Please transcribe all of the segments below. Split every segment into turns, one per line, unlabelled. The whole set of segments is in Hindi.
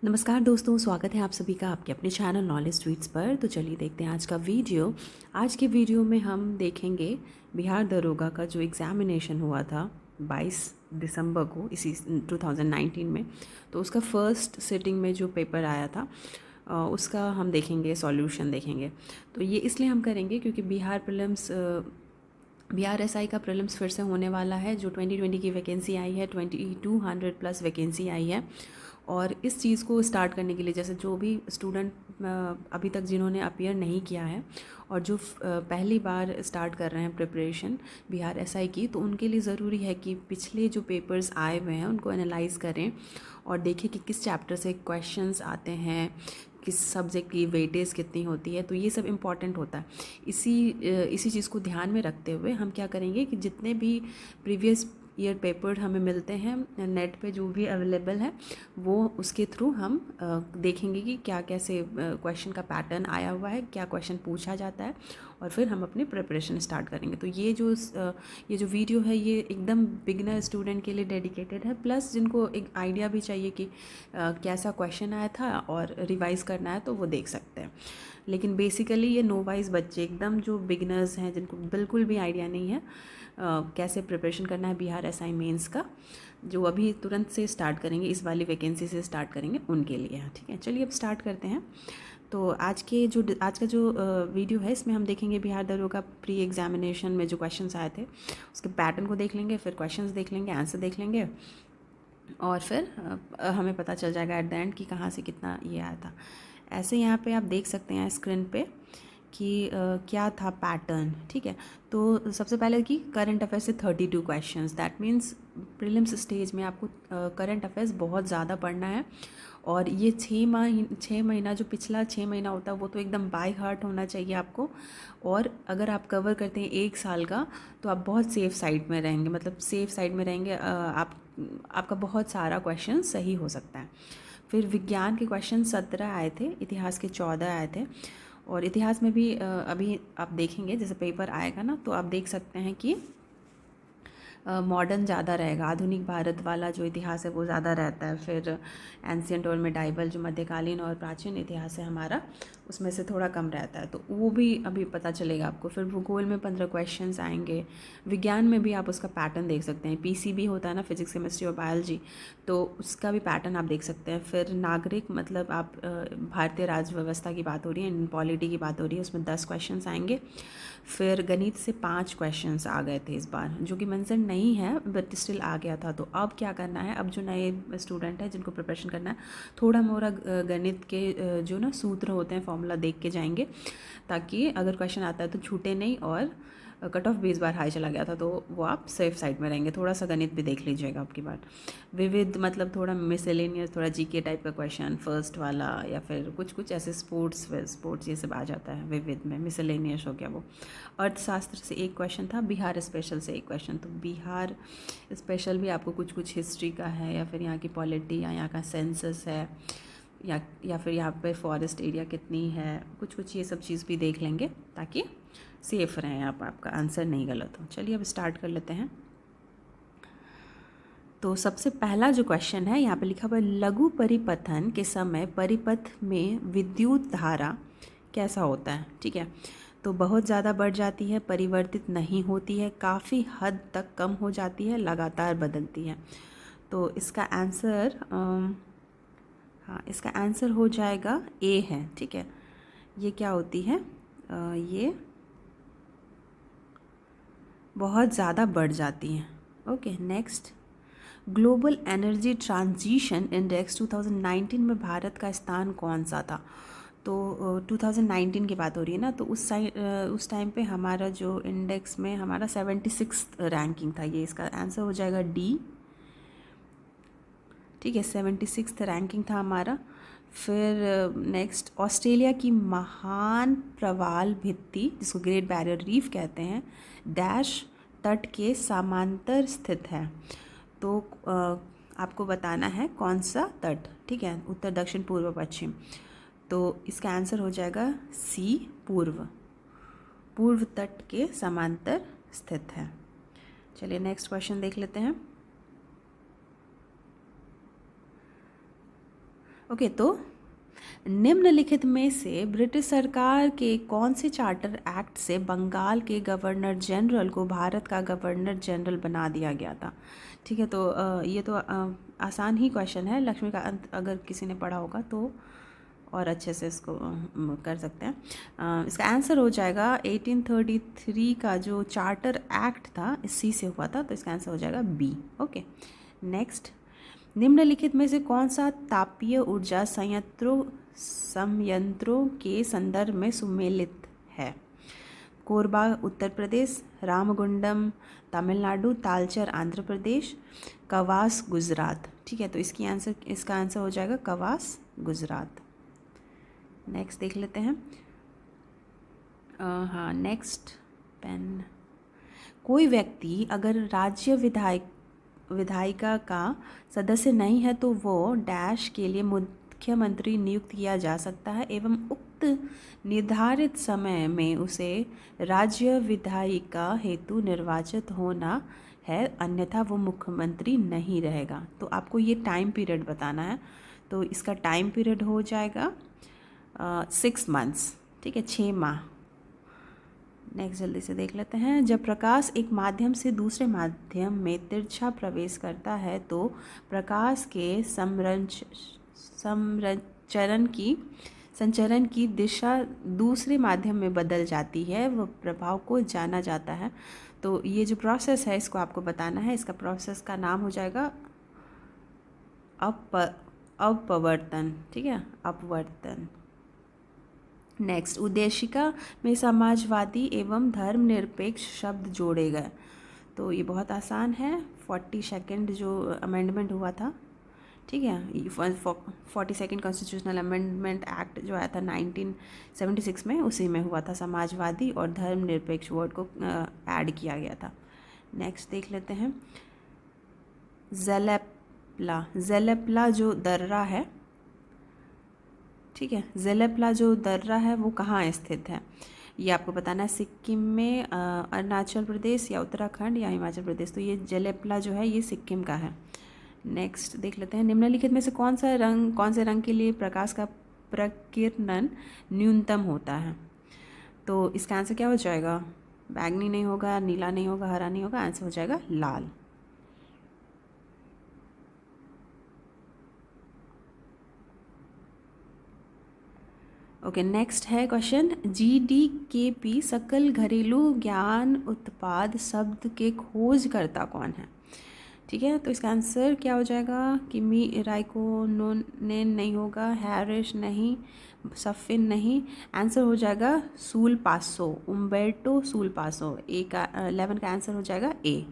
नमस्कार दोस्तों, स्वागत है आप सभी का आपके अपने चैनल नॉलेज ट्वीट्स पर। तो चलिए देखते हैं आज का वीडियो। आज के वीडियो में हम देखेंगे बिहार दरोगा का जो एग्ज़ामिनेशन हुआ था 22 दिसंबर को इसी 2019 में। तो उसका फर्स्ट सिटिंग में जो पेपर आया था उसका हम देखेंगे, सॉल्यूशन देखेंगे। तो ये इसलिए हम करेंगे क्योंकि बिहार एसआई का प्रीलिम्स फिर से होने वाला है। जो 2020 की वैकेंसी आई है, 2200 प्लस वैकेंसी आई है। और इस चीज़ को स्टार्ट करने के लिए, जैसे जो भी स्टूडेंट अभी तक जिन्होंने अपीयर नहीं किया है और जो पहली बार स्टार्ट कर रहे हैं प्रिपरेशन बिहार एसआई की, तो उनके लिए ज़रूरी है कि पिछले जो पेपर्स आए हुए हैं उनको एनालाइज करें और देखें कि किस चैप्टर से क्वेश्चंस आते हैं, किस सब्जेक्ट की वेटेज कितनी होती है। तो ये सब इम्पॉर्टेंट होता है। इसी चीज़ को ध्यान में रखते हुए हम क्या करेंगे कि जितने भी प्रीवियस ईयर पेपर हमें मिलते हैं नेट पे, जो भी अवेलेबल है, वो उसके थ्रू हम देखेंगे कि क्या कैसे क्वेश्चन का पैटर्न आया हुआ है, क्या क्वेश्चन पूछा जाता है, और फिर हम अपनी प्रिपरेशन स्टार्ट करेंगे। तो ये जो वीडियो है ये एकदम बिगिनर स्टूडेंट के लिए डेडिकेटेड है, प्लस जिनको एक आइडिया भी चाहिए कि कैसा क्वेश्चन आया था और रिवाइज़ करना है तो वो देख सकते हैं। लेकिन बेसिकली ये नोवाइज बच्चे, एकदम जो बिगिनर्स हैं, जिनको बिल्कुल भी आइडिया नहीं है कैसे प्रिपरेशन करना है बिहार एसआई मेंस का, जो अभी तुरंत से स्टार्ट करेंगे, इस वाली वैकेंसी से स्टार्ट करेंगे, उनके लिए है। ठीक है, चलिए अब स्टार्ट करते हैं। तो आज का जो वीडियो है, इसमें हम देखेंगे बिहार दरोगा प्री एग्जामिनेशन में जो क्वेश्चंस आए थे उसके पैटर्न को देख लेंगे, फिर क्वेश्चंस देख लेंगे, आंसर देख लेंगे, और फिर हमें पता चल जाएगा एट द एंड कि कहाँ से कितना ये आया था। ऐसे यहाँ पे आप देख सकते हैं स्क्रीन पे कि क्या था पैटर्न। ठीक है, तो सबसे पहले कि करंट अफेयर्स से 32 questions, that means prelims stage में आपको करंट अफेयर्स बहुत ज़्यादा पढ़ना है। और ये 6 महीना जो पिछला 6 महीना होता है वो तो एकदम बाय हार्ट होना चाहिए आपको। और अगर आप कवर करते हैं 1 साल का तो आप बहुत सेफ़ साइड में रहेंगे, मतलब सेफ़ साइड में रहेंगे। आपका बहुत सारा क्वेश्चन सही हो सकता है। फिर विज्ञान के क्वेश्चन 17 आए थे, इतिहास के 14 आए थे। और इतिहास में भी अभी आप देखेंगे, जैसे पेपर आएगा ना, तो आप देख सकते हैं कि मॉडर्न ज़्यादा रहेगा, आधुनिक भारत वाला जो इतिहास है वो ज़्यादा रहता है। फिर एंशियंट और मिडाइवल जो मध्यकालीन और प्राचीन इतिहास है हमारा, उसमें से थोड़ा कम रहता है, तो वो भी अभी पता चलेगा आपको। फिर भूगोल में 15 क्वेश्चंस आएंगे। विज्ञान में भी आप उसका पैटर्न देख सकते हैं, पीसीबी होता है ना, फिजिक्स केमिस्ट्री और बायोलॉजी, तो उसका भी पैटर्न आप देख सकते हैं। फिर नागरिक, मतलब आप भारतीय राज्य व्यवस्था की बात हो रही है, इन पॉलिटी की बात हो रही है, उसमें 10 क्वेश्चंस आएंगे। फिर गणित से 5 क्वेश्चंस आ गए थे इस बार, जो कि मेंशन नहीं है बट स्टिल आ गया था। तो अब क्या करना है, अब जो नए स्टूडेंट हैं जिनको प्रिपरेशन करना है, थोड़ा मोड़ा गणित के जो ना सूत्र होते हैं, फॉर्मूला देख के जाएंगे, ताकि अगर क्वेश्चन आता है तो छूटे नहीं। और कट ऑफ भी इस बार हाई चला गया था, तो वो आप सेफ साइड में रहेंगे। थोड़ा सा गणित भी देख लीजिएगा आपकी बार। विविध मतलब थोड़ा मिसलेनियस, थोड़ा जीके टाइप का क्वेश्चन फर्स्ट वाला, या फिर कुछ ऐसे स्पोर्ट्स ये सब आ जाता है विविध में, मिसलेनियस हो गया वो। अर्थशास्त्र से एक क्वेश्चन था, बिहार स्पेशल से एक क्वेश्चन। तो बिहार स्पेशल भी आपको कुछ हिस्ट्री का है, या फिर यहाँ की पॉलिटी, या यहाँ का सेंसस है, या फिर यहाँ पे फॉरेस्ट एरिया कितनी है, कुछ ये सब चीज़ भी देख लेंगे, ताकि सेफ रहें आप, आपका आंसर नहीं गलत हो। चलिए अब स्टार्ट कर लेते हैं। तो सबसे पहला जो क्वेश्चन है, यहाँ पे लिखा हुआ है, लघु परिपथन के समय परिपथ में विद्युत धारा कैसा होता है। ठीक है, तो बहुत ज़्यादा बढ़ जाती है, परिवर्तित नहीं होती है, काफ़ी हद तक कम हो जाती है, लगातार बदलती है। तो इसका आंसर हाँ, इसका आंसर हो जाएगा ए है। ठीक है, ये क्या होती है, ये बहुत ज़्यादा बढ़ जाती हैं। Okay, next, global energy transition index 2019 में भारत का स्थान कौन सा था। तो 2019 की बात हो रही है ना, तो उस टाइम पे हमारा जो इंडेक्स में हमारा 76 रैंकिंग था। ये इसका आंसर हो जाएगा डी। ठीक है, 76 रैंकिंग था हमारा। फिर नेक्स्ट, ऑस्ट्रेलिया की महान प्रवाल भित्ति, जिसको ग्रेट बैरियर रीफ कहते हैं, डैश तट के समांतर स्थित है। तो आपको बताना है कौन सा तट। ठीक है, उत्तर, दक्षिण, पूर्व, पश्चिम। तो इसका आंसर हो जाएगा सी, पूर्व। पूर्व तट के समांतर स्थित है। चलिए नेक्स्ट क्वेश्चन देख लेते हैं। ओके, तो निम्नलिखित में से ब्रिटिश सरकार के कौन से चार्टर एक्ट से बंगाल के गवर्नर जनरल को भारत का गवर्नर जनरल बना दिया गया था? ठीक है, तो ये तो आसान ही क्वेश्चन है, लक्ष्मीकांत अगर किसी ने पढ़ा होगा तो और अच्छे से इसको कर सकते हैं। इसका आंसर हो जाएगा 1833 का जो चार्टर एक्ट था इसी से हुआ था, तो इसका आंसर हो जाएगा बी। ओके, नेक्स्ट, निम्नलिखित में से कौन सा तापीय ऊर्जा संयंत्रों के संदर्भ में सुमेलित है? कोरबा उत्तर प्रदेश, रामगुंडम तमिलनाडु, तालचर आंध्र प्रदेश, कवास गुजरात। ठीक है, तो इसका आंसर हो जाएगा कवास गुजरात। नेक्स्ट देख लेते हैं। हाँ, नेक्स्ट पेन। कोई व्यक्ति अगर राज्य विधायिका का सदस्य नहीं है तो वो डैश के लिए मुख्यमंत्री नियुक्त किया जा सकता है एवं उक्त निर्धारित समय में उसे राज्य विधायिका हेतु निर्वाचित होना है, अन्यथा वो मुख्यमंत्री नहीं रहेगा। तो आपको ये टाइम पीरियड बताना है, तो इसका टाइम पीरियड हो जाएगा 6 मंथ्स। ठीक है, 6 माह। नेक्स्ट जल्दी से देख लेते हैं। जब प्रकाश एक माध्यम से दूसरे माध्यम में तिरछा प्रवेश करता है तो प्रकाश के संचरण की दिशा दूसरे माध्यम में बदल जाती है, वह प्रभाव को जाना जाता है। तो ये जो प्रोसेस है इसको आपको बताना है। इसका प्रोसेस का नाम हो जाएगा अपवर्तन। ठीक है, अपवर्तन। नेक्स्ट, उद्देशिका में समाजवादी एवं धर्मनिरपेक्ष शब्द जोड़े गए। तो ये बहुत आसान है, 42nd जो अमेंडमेंट हुआ था। ठीक है, 42nd कॉन्स्टिट्यूशनल अमेंडमेंट एक्ट जो आया था 1976 में, उसी में हुआ था। समाजवादी और धर्मनिरपेक्ष वर्ड को ऐड किया गया था। नेक्स्ट देख लेते हैं। ज़ेलेप्ला जो दर्रा है, ठीक है, ज़ेलेप्ला जो दर्रा है वो कहाँ स्थित है? ये आपको बताना है। सिक्किम में, अरुणाचल प्रदेश या उत्तराखंड या हिमाचल प्रदेश। तो ये ज़ेलेप्ला जो है ये सिक्किम का है। नेक्स्ट देख लेते हैं। निम्नलिखित में से कौन से रंग के लिए प्रकाश का प्रकीर्णन न्यूनतम होता है? तो इसका आंसर क्या हो जाएगा? बैंगनी नहीं होगा, नीला नहीं होगा, हरा नहीं होगा, आंसर हो जाएगा लाल। ओके, नेक्स्ट है क्वेश्चन। GDKP सकल घरेलू ज्ञान उत्पाद शब्द के खोजकर्ता कौन है? ठीक है, तो इसका आंसर क्या हो जाएगा? किमी राइकोनेन नहीं होगा, हैरिस नहीं, सफिन नहीं, आंसर हो जाएगा सूल पासो, उम्बर्टो सूल पासो। 11 का आंसर हो जाएगा ए।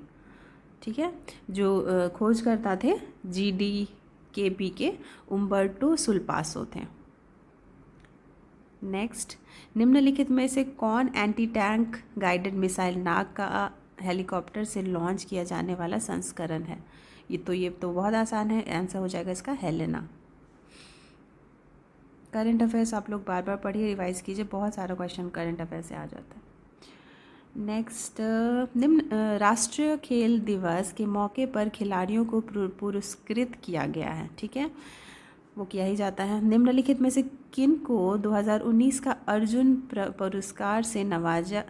ठीक है, जो खोजकर्ता थे GDKP के उम्बर्टो सुलपासो थे। नेक्स्ट, निम्नलिखित में से कौन एंटी टैंक गाइडेड मिसाइल नाग का हेलीकॉप्टर से लॉन्च किया जाने वाला संस्करण है? ये तो बहुत आसान है, आंसर हो जाएगा इसका हेलेना। करंट अफेयर्स आप लोग बार बार पढ़िए, रिवाइज कीजिए, बहुत सारा क्वेश्चन करंट अफेयर से आ जाता है। नेक्स्ट, राष्ट्रीय खेल दिवस के मौके पर खिलाड़ियों को पुरस्कृत किया गया है। ठीक है, वो किया ही जाता है। निम्नलिखित में से किन को 2019 का अर्जुन पुरस्कार से नवाजा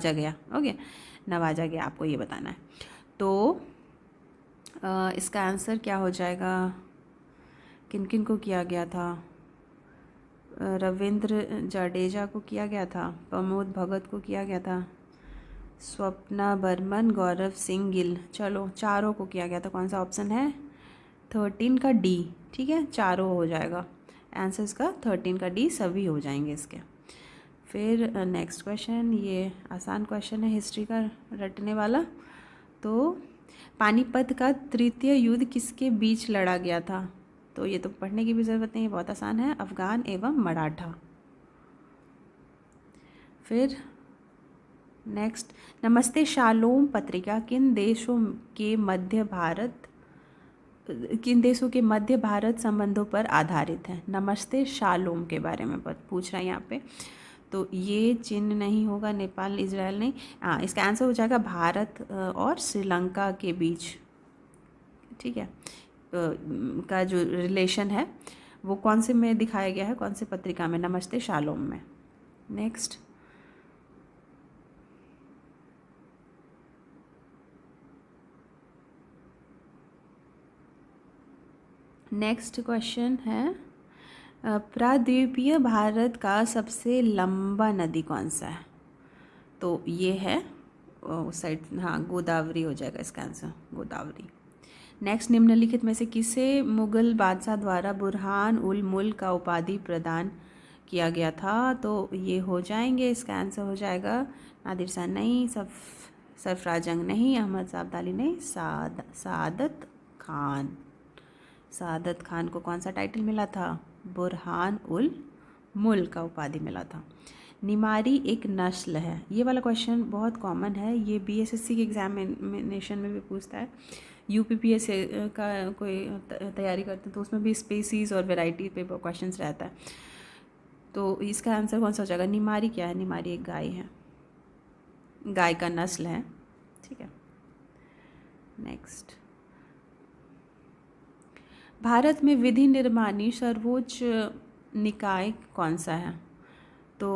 गया? ओके, नवाजा गया, आपको ये बताना है। तो इसका आंसर क्या हो जाएगा? किन किन को किया गया था? रविंद्र जडेजा को किया गया था, प्रमोद भगत को किया गया था, स्वप्ना बर्मन, गौरव सिंह गिल, चलो चारों को किया गया था। कौन सा ऑप्शन है? 13 का डी। ठीक है, चारों हो जाएगा आंसर इसका, 13 का डी सभी हो जाएंगे इसके। फिर नेक्स्ट क्वेश्चन, ये आसान क्वेश्चन है हिस्ट्री का रटने वाला। तो पानीपत का तृतीय युद्ध किसके बीच लड़ा गया था? तो ये तो पढ़ने की भी ज़रूरत नहीं है, बहुत आसान है, अफगान एवं मराठा। फिर नेक्स्ट, नमस्ते शालोम पत्रिका किन देशों के मध्य भारत संबंधों पर आधारित है? नमस्ते शालोम के बारे में पूछ रहा है यहाँ पे। तो ये चीन नहीं होगा, नेपाल, इजराइल नहीं। हाँ, इसका आंसर हो जाएगा भारत और श्रीलंका के बीच। ठीक है, का जो रिलेशन है वो कौन से में दिखाया गया है, कौन से पत्रिका में? नमस्ते शालोम में। नेक्स्ट क्वेश्चन है प्राद्वीपीय भारत का सबसे लंबा नदी कौन सा है? तो ये है उस साइड, हाँ गोदावरी हो जाएगा इसका आंसर, गोदावरी। नेक्स्ट, निम्नलिखित में से किसे मुगल बादशाह द्वारा बुरहान उल मुल्क का उपाधि प्रदान किया गया था? तो ये हो जाएंगे, इसका आंसर हो जाएगा नादिर शाह नहीं, सरफराज जंग नहीं, अहमद साबदाली नहीं, सादत खान। सादत खान को कौन सा टाइटल मिला था? बुरहान उल मुल्क का उपाधि मिला था। निमारी एक नस्ल है, ये वाला क्वेश्चन बहुत कॉमन है, ये बीएसएससी के एग्जामिनेशन में भी पूछता है, यूपीपीएससी का कोई तैयारी करते हैं तो उसमें भी स्पीसीज और वैरायटी पे क्वेश्चंस रहता है। तो इसका आंसर कौन सा हो जाएगा? निमारी क्या है? निमारी एक गाय है, गाय का नस्ल है, ठीक है। नेक्स्ट, भारत में विधि निर्माणी सर्वोच्च निकाय कौन सा है? तो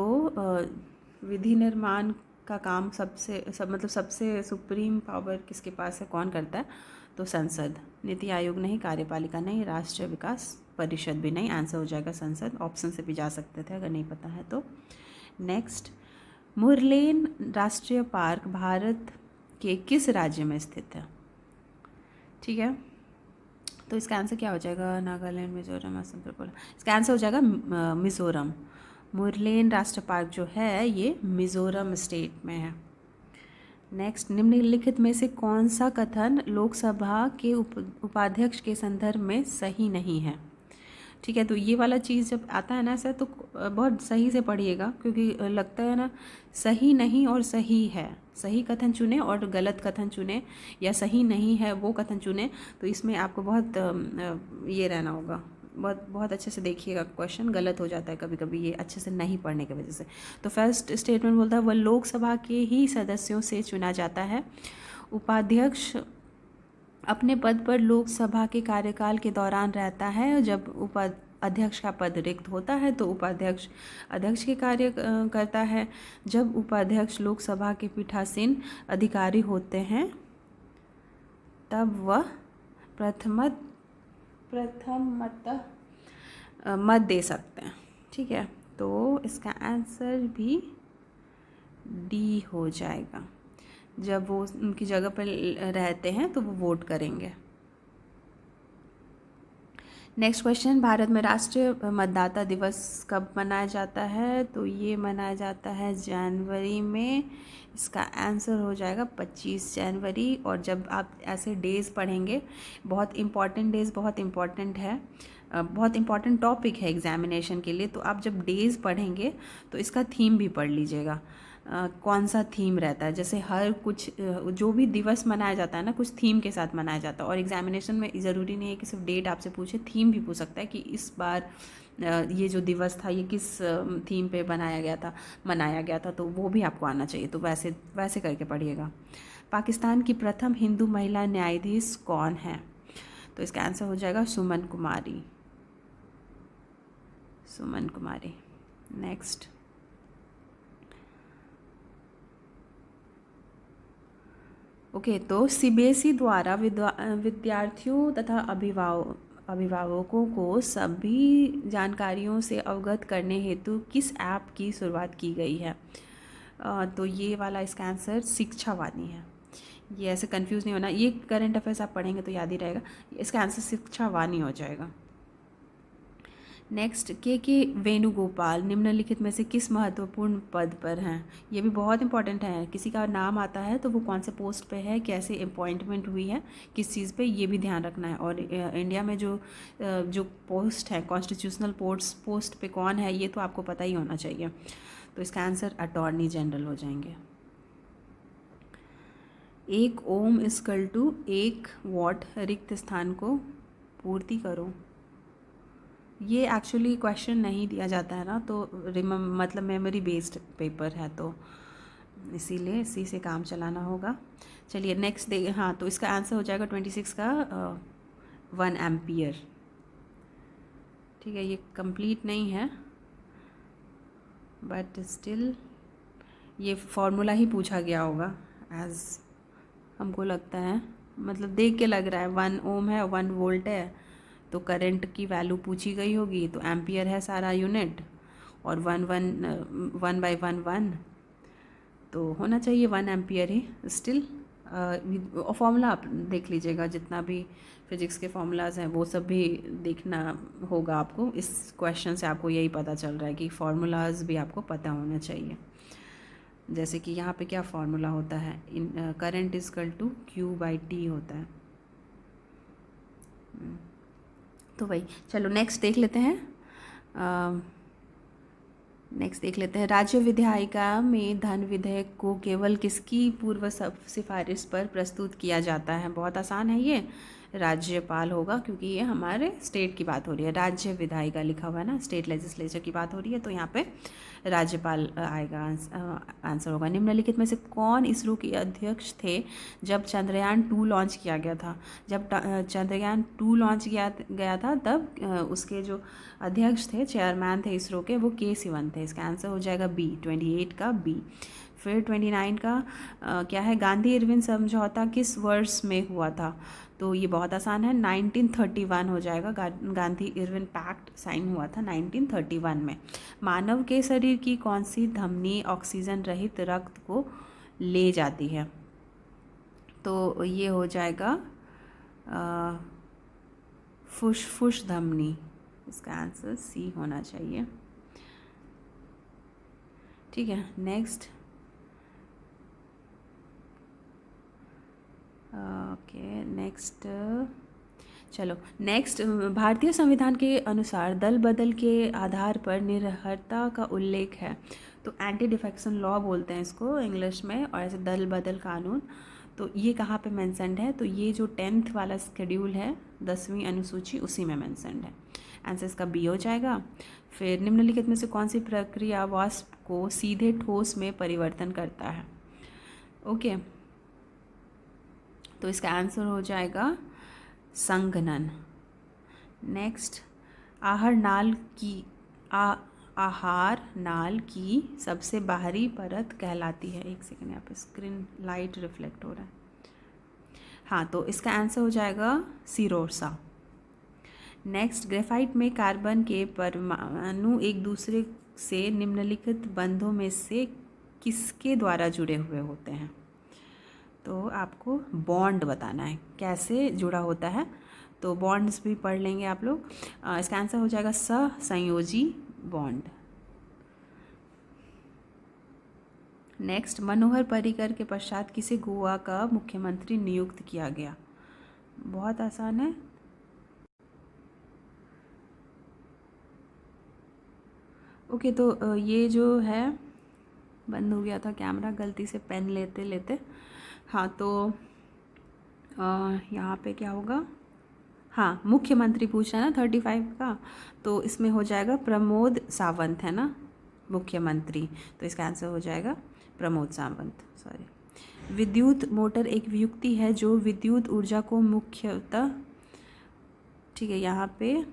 विधि निर्माण का काम सबसे सुप्रीम पावर किसके पास है, कौन करता है? तो संसद। नीति आयोग नहीं, कार्यपालिका नहीं, राष्ट्रीय विकास परिषद भी नहीं, आंसर हो जाएगा संसद। ऑप्शन से भी जा सकते थे अगर नहीं पता है तो। नेक्स्ट, मुरलेन राष्ट्रीय पार्क भारत के किस राज्य में स्थित है? ठीक है, तो इसका आंसर क्या हो जाएगा? नागालैंड, मिजोरम, असम, त्रिपुरा। इसका आंसर हो जाएगा मिजोरम। मुरलेन राष्ट्रीय पार्क जो है ये मिजोरम स्टेट में है। नेक्स्ट, निम्नलिखित में से कौन सा कथन लोकसभा के उपाध्यक्ष के संदर्भ में सही नहीं है? ठीक है, तो ये वाला चीज़ जब आता है ना ऐसा तो बहुत सही से पढ़िएगा, क्योंकि लगता है ना सही नहीं और सही है, सही कथन चुने और गलत कथन चुने, या सही नहीं है वो कथन चुने, तो इसमें आपको बहुत ये रहना होगा, बहुत अच्छे से देखिएगा। क्वेश्चन गलत हो जाता है कभी कभी ये अच्छे से नहीं पढ़ने की वजह से। तो फर्स्ट स्टेटमेंट बोलता है वह लोकसभा के ही सदस्यों से चुना जाता है। उपाध्यक्ष अपने पद पर लोकसभा के कार्यकाल के दौरान रहता है। जब अध्यक्ष का पद रिक्त होता है तो उपाध्यक्ष अध्यक्ष के कार्य करता है। जब उपाध्यक्ष लोकसभा के पीठासीन अधिकारी होते हैं तब वह प्रथमतः मत दे सकते हैं। ठीक है, तो इसका आंसर भी डी हो जाएगा। जब वो उनकी जगह पर रहते हैं तो वो वोट करेंगे। नेक्स्ट क्वेश्चन, भारत में राष्ट्रीय मतदाता दिवस कब मनाया जाता है? तो ये मनाया जाता है जनवरी में। इसका आंसर हो जाएगा 25 जनवरी। और जब आप ऐसे डेज़ पढ़ेंगे, बहुत इंपॉर्टेंट डेज़, बहुत इंपॉर्टेंट है, बहुत इंपॉर्टेंट टॉपिक है एग्जामिनेशन के लिए, तो आप जब डेज़ पढ़ेंगे तो इसका थीम भी पढ़ लीजिएगा। कौन सा थीम रहता है, जैसे हर कुछ जो भी दिवस मनाया जाता है ना, कुछ थीम के साथ मनाया जाता है। और एग्जामिनेशन में ज़रूरी नहीं है कि सिर्फ डेट आपसे पूछे, थीम भी पूछ सकता है कि इस बार ये जो दिवस था ये किस थीम पे मनाया गया था, तो वो भी आपको आना चाहिए। तो वैसे करके पढ़िएगा। पाकिस्तान की प्रथम हिंदू महिला न्यायाधीश कौन है? तो इसका आंसर हो जाएगा सुमन कुमारी। नेक्स्ट, ओके, तो सीबीएसई द्वारा विद्यार्थियों तथा अभिभावकों को सभी जानकारियों से अवगत करने हेतु किस ऐप की शुरुआत की गई है? तो ये वाला इसका आंसर शिक्षावाणी है। ये ऐसे कंफ्यूज नहीं होना, ये करंट अफेयर्स आप पढ़ेंगे तो याद ही रहेगा। इसका आंसर शिक्षावाणी हो जाएगा। नेक्स्ट, के वेणुगोपाल निम्नलिखित में से किस महत्वपूर्ण पद पर हैं? ये भी बहुत इंपॉर्टेंट है। किसी का नाम आता है तो वो कौन से पोस्ट पे है, कैसे अपॉइंटमेंट हुई है, किस चीज़ पे, ये भी ध्यान रखना है। और इंडिया में जो पोस्ट है, कॉन्स्टिट्यूशनल पोस्ट पे कौन है, ये तो आपको पता ही होना चाहिए। तो इसका आंसर अटॉर्नी जनरल हो जाएंगे। 1 ओम इक्वल टू 1 वॉट रिक्त स्थान को पूर्ति करो। ये एक्चुअली क्वेश्चन नहीं दिया जाता है ना, तो मतलब मेमोरी बेस्ड पेपर है, तो इसीलिए इसी से काम चलाना होगा। चलिए नेक्स्ट हाँ, तो इसका आंसर हो जाएगा 26 का 1 एम्पियर। ठीक है, ये कंप्लीट नहीं है बट स्टिल ये फार्मूला ही पूछा गया होगा एज हमको लगता है, मतलब देख के लग रहा है 1 ओम है, 1 वोल्ट है, तो करंट की वैल्यू पूछी गई होगी, तो एम्पियर है सारा यूनिट, और 1/1 तो होना चाहिए 1 एम्पियर ही स्टिल। और फॉर्मूला आप देख लीजिएगा, जितना भी फिजिक्स के फॉर्मूलाज हैं वो सब भी देखना होगा आपको। इस क्वेश्चन से आपको यही पता चल रहा है कि फार्मूलाज भी आपको पता होना चाहिए। जैसे कि यहाँ पे क्या फार्मूला होता है, in current is equal to Q/T होता है। तो वही, चलो नेक्स्ट देख लेते हैं। राज्य विधायिका में धन विधेयक को केवल किसकी पूर्व सिफारिश पर प्रस्तुत किया जाता है? बहुत आसान है ये, राज्यपाल होगा, क्योंकि ये हमारे स्टेट की बात हो रही है। राज्य विधायिका लिखा हुआ है ना, स्टेट लेजिस्लेचर की बात हो रही है, तो यहाँ पे राज्यपाल आएगा, आंसर होगा। निम्नलिखित में से कौन इसरो के अध्यक्ष थे जब चंद्रयान 2 लॉन्च किया गया था? जब चंद्रयान 2 लॉन्च गया था तब उसके जो अध्यक्ष थे, चेयरमैन थे इसरो के, वो K. Sivan थे। इसका आंसर हो जाएगा बी, 28 का बी। फिर 29 का क्या है, गांधी इरविन समझौता किस वर्ष में हुआ था? तो ये बहुत आसान है, 1931 हो जाएगा। गांधी इरविन पैक्ट साइन हुआ था 1931 में। मानव के शरीर की कौन सी धमनी ऑक्सीजन रहित रक्त को ले जाती है? तो ये हो जाएगा फुस्फुस धमनी। इसका आंसर सी होना चाहिए। ठीक है, नेक्स्ट ओके नेक्स्ट चलो नेक्स्ट, भारतीय संविधान के अनुसार दल बदल के आधार पर निरर्हता का उल्लेख है, तो एंटी डिफेक्शन लॉ बोलते हैं इसको इंग्लिश में, और ऐसे दल बदल कानून, तो ये कहाँ पे मेंशन्ड है? तो ये जो 10th वाला शेड्यूल है, 10वीं अनुसूची, उसी में मेंशन्ड है। आंसर इसका बी हो जाएगा। फिर निम्नलिखित में से कौन सी प्रक्रिया वाष्प को सीधे ठोस में परिवर्तन करता है? ओके, तो इसका आंसर हो जाएगा संघनन। नेक्स्ट, आहार नाल की सबसे बाहरी परत कहलाती है। एक सेकेंड, यहाँ पे स्क्रीन लाइट रिफ्लेक्ट हो रहा है। हाँ, तो इसका आंसर हो जाएगा सिरोसा। नेक्स्ट, ग्रेफाइट में कार्बन के परमाणु एक दूसरे से निम्नलिखित बंधों में से किसके द्वारा जुड़े हुए होते हैं? तो आपको बॉन्ड बताना है कैसे जुड़ा होता है, तो बॉन्ड्स भी पढ़ लेंगे आप लोग। इसका आंसर हो जाएगा सहसंयोजी बॉन्ड। नेक्स्ट, मनोहर पर्रिकर के पश्चात किसे गोवा का मुख्यमंत्री नियुक्त किया गया? बहुत आसान है। ओके, तो ये जो है, बंद हो गया था कैमरा गलती से पेन लेते लेते। हाँ, तो यहाँ पे क्या होगा? हाँ, मुख्यमंत्री पूछा ना 35 का, तो इसमें हो जाएगा प्रमोद सावंत, है ना मुख्यमंत्री, तो इसका आंसर हो जाएगा प्रमोद सावंत। सॉरी। विद्युत मोटर एक युक्ति है जो विद्युत ऊर्जा को मुख्यतः, ठीक है, यहाँ पे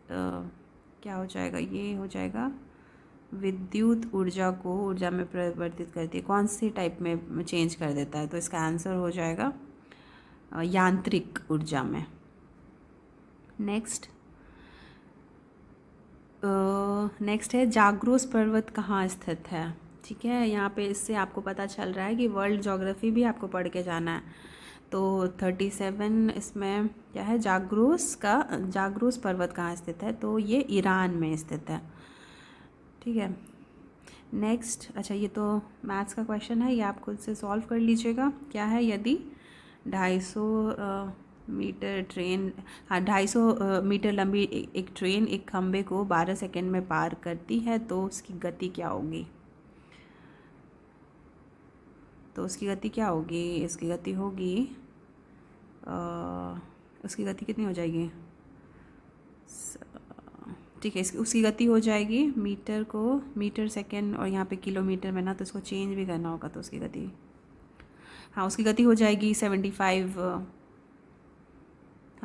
क्या हो जाएगा? ये हो जाएगा विद्युत ऊर्जा को ऊर्जा में परिवर्तित करती है, कौन सी टाइप में चेंज कर देता है? तो इसका आंसर हो जाएगा यांत्रिक ऊर्जा में। नेक्स्ट है, जाग्रोस पर्वत कहाँ स्थित है? ठीक है, यहाँ पे इससे आपको पता चल रहा है कि वर्ल्ड ज्योग्राफी भी आपको पढ़ के जाना है। तो 37 इसमें क्या है, जाग्रोस पर्वत कहाँ स्थित है? तो ये ईरान में स्थित है। ठीक है, नेक्स्ट, अच्छा ये तो मैथ्स का क्वेश्चन है, ये आप खुद से सॉल्व कर लीजिएगा। क्या है, यदि 250 मीटर ट्रेन, हाँ 250 मीटर लंबी एक ट्रेन एक खंबे को 12 सेकेंड में पार करती है तो उसकी गति क्या होगी? तो उसकी गति क्या होगी? इसकी गति होगी उसकी गति कितनी हो जाएगी? ठीक है, उसकी गति हो जाएगी मीटर को मीटर सेकेंड, और यहाँ पे किलोमीटर में ना, तो इसको चेंज भी करना होगा, तो उसकी गति, हाँ उसकी गति हो जाएगी 75,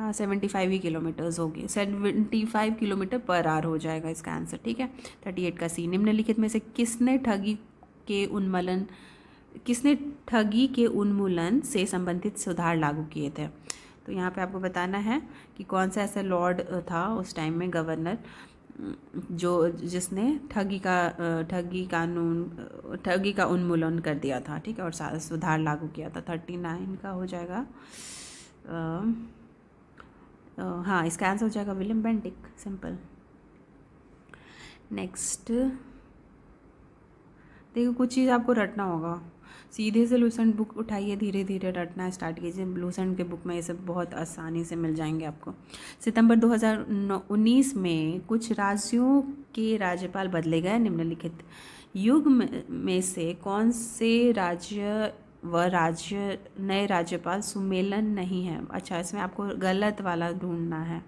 हाँ 75 ही किलोमीटर्स होगी, 75 किलोमीटर पर आवर हो जाएगा इसका आंसर। ठीक है, 38 का सी, निम्नलिखित में से किसने ठगी के उन्मूलन से संबंधित सुधार लागू किए थे। तो यहाँ पे आपको बताना है कि कौन सा ऐसा लॉर्ड था उस टाइम में, गवर्नर, जिसने ठगी का उन्मूलन कर दिया था। ठीक है, और सुधार लागू किया था। 39 का हो जाएगा, हाँ इसका आंसर हो जाएगा विलियम बेंटिक, सिंपल। नेक्स्ट देखो, कुछ चीज़ आपको रटना होगा, सीधे से लूसेंट बुक उठाइए, धीरे धीरे रटना स्टार्ट कीजिए। लूसेंट के बुक में ये सब बहुत आसानी से मिल जाएंगे आपको। सितंबर 2019 में कुछ राज्यों के राज्यपाल बदले गए। निम्नलिखित युग में से कौन से नए राज्यपाल सुमेलन नहीं है। अच्छा, इसमें आपको गलत वाला ढूंढना है,